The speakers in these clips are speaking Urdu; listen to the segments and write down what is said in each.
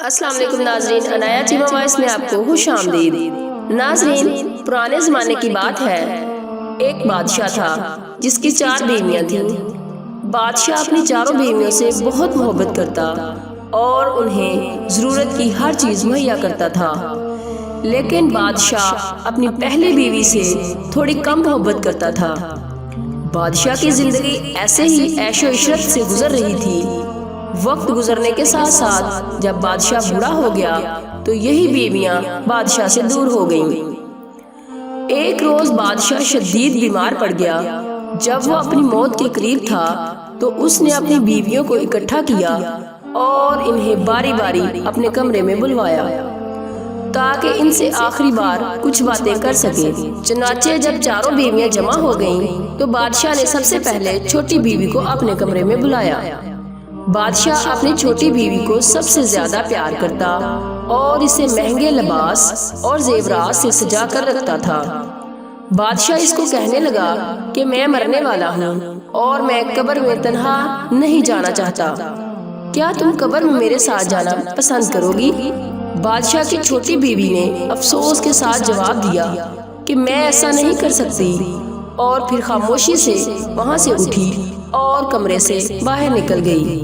السلام علیکم ناظرین، عنایا چیمہ وائس میں آپ کو خوش آمدید۔ ناظرین، پرانے زمانے کی بات ہے، ایک بادشاہ تھا جس کی 4 بیویاں تھیں۔ بادشاہ اپنی چاروں بیویوں سے بہت محبت کرتا اور انہیں ضرورت کی ہر چیز مہیا کرتا تھا، لیکن بادشاہ اپنی پہلی بیوی سے تھوڑی کم محبت کرتا تھا۔ بادشاہ کی زندگی ایسے ہی عیش و عشرت سے گزر رہی تھی۔ وقت گزرنے کے ساتھ ساتھ جب بادشاہ بوڑھا ہو گیا تو یہی بیویاں بادشاہ سے دور ہو گئیں۔ ایک روز بادشاہ شدید بیمار پڑ گیا۔ جب وہ اپنی موت کے قریب تھا تو اس نے اپنی بیویوں کو اکٹھا کیا اور انہیں باری باری اپنے کمرے میں بلوایا تاکہ ان سے آخری بار کچھ باتیں کر سکے۔ چنانچہ جب چاروں بیویاں جمع ہو گئیں تو بادشاہ نے سب سے پہلے چھوٹی بیوی کو اپنے کمرے میں بلایا۔ بادشاہ اپنی چھوٹی بیوی کو سب سے زیادہ پیار کرتا اور اسے مہنگے لباس اور زیورات سے سجا کر رکھتا تھا۔ بادشاہ اس کو کہنے لگا کہ میں مرنے والا ہوں اور میں قبر میں تنہا نہیں جانا چاہتا، کیا تم قبر میں میرے ساتھ جانا پسند کرو گی؟ بادشاہ کی چھوٹی بیوی نے افسوس کے ساتھ جواب دیا کہ میں ایسا نہیں کر سکتی، اور پھر خاموشی سے وہاں سے اٹھی اور کمرے سے باہر نکل گئی۔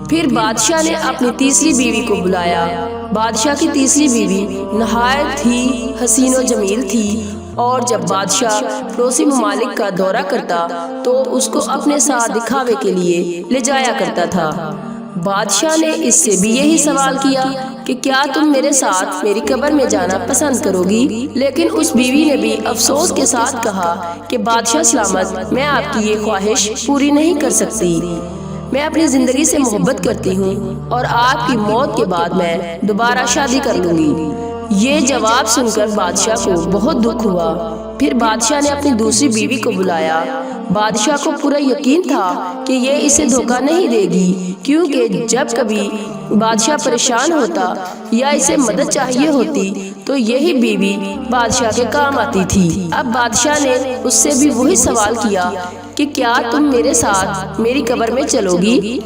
پھر بادشاہ نے اپنی تیسری بیوی کو بلایا۔ بادشاہ کی تیسری بیوی نہایت ہی حسین و جمیل تھی، اور جب بادشاہ پڑوسی ممالک کا دورہ کرتا تو اس کو اپنے ساتھ دکھاوے کے لیے لے جایا کرتا تھا۔ بادشاہ نے اس سے بھی یہی سوال کیا کہ کیا تم میرے ساتھ میری قبر میں جانا پسند کرو گی؟ لیکن اس بیوی نے بھی افسوس کے ساتھ کہا کہ بادشاہ سلامت، میں آپ کی یہ خواہش پوری نہیں کر سکتی۔ میں اپنی زندگی سے محبت کرتی ہوں اور آپ کی موت کے بعد میں دوبارہ شادی کر لوں گی۔ یہ جواب سن کر بادشاہ کو بہت دکھ ہوا۔ پھر بادشاہ نے اپنی دوسری بیوی کو بلایا۔ بادشاہ کو پورا یقین تھا کہ یہ اسے دھوکہ نہیں دے گی، کیونکہ جب کبھی بادشاہ پریشان ہوتا یا اسے مدد چاہیے ہوتی تو یہی بیوی بادشاہ کے کام آتی تھی۔ اب بادشاہ نے اس سے بھی وہی سوال کیا کہ کیا تم میرے ساتھ میری قبر میں چلو گی؟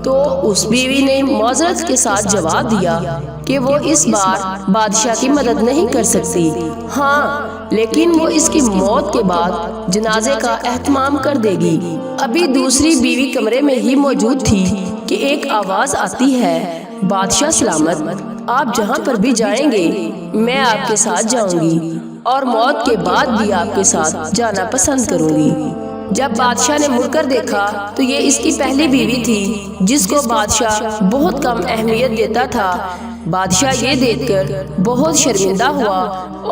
تو اس بیوی نے معذرت کے ساتھ جواب دیا کہ وہ اس بار بادشاہ کی مدد نہیں کر سکتی، ہاں لیکن وہ اس کی موت کے بعد جنازے کا اہتمام کر دے گی۔ ابھی دوسری بیوی کمرے میں ہی موجود تھی کہ ایک آواز آتی ہے، بادشاہ سلامت، آپ جہاں پر بھی جائیں گے میں آپ کے ساتھ جاؤں گی اور موت کے بعد بھی آپ کے ساتھ جانا پسند کروں گی۔ جب بادشاہ نے مڑ کر دیکھا تو یہ اس کی پہلی بیوی تھی جس کو بادشاہ بہت کم اہمیت دیتا تھا۔ بادشاہ یہ دیکھ کر بہت شرمندہ ہوا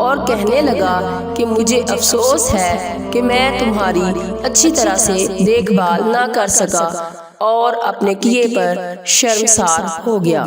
اور کہنے لگا کہ مجھے افسوس ہے کہ میں تمہاری اچھی طرح سے دیکھ بھال نہ کر سکا، اور اپنے کیے پر شرمسار ہو گیا۔